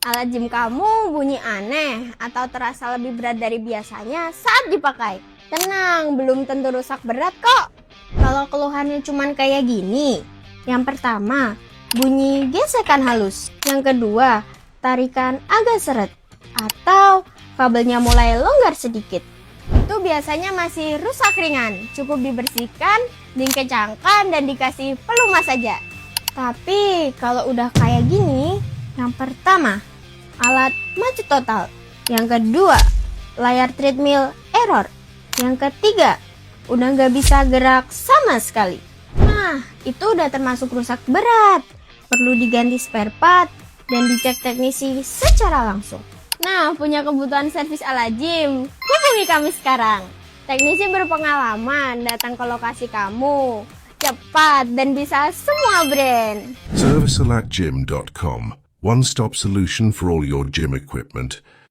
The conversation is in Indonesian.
Alat gym kamu bunyi aneh atau terasa lebih berat dari biasanya saat dipakai. Tenang, belum tentu rusak berat kok. Kalau keluhannya cuman kayak gini, yang pertama, bunyi gesekan halus. Yang kedua, tarikan agak seret. Atau kabelnya mulai longgar sedikit. Itu biasanya masih rusak ringan. Cukup dibersihkan, dikencangkan, dan dikasih pelumas saja. Tapi kalau udah kayak gini, yang pertama, alat mati total. Yang kedua, layar treadmill error. Yang ketiga, udah nggak bisa gerak sama sekali. Nah, itu udah termasuk rusak berat. Perlu diganti spare part dan dicek teknisi secara langsung. Nah, punya kebutuhan servis alat gym? Hubungi kami sekarang. Teknisi berpengalaman datang ke lokasi kamu. Cepat dan bisa semua brand. Servicealatgym.com. One-stop solution for all your gym equipment.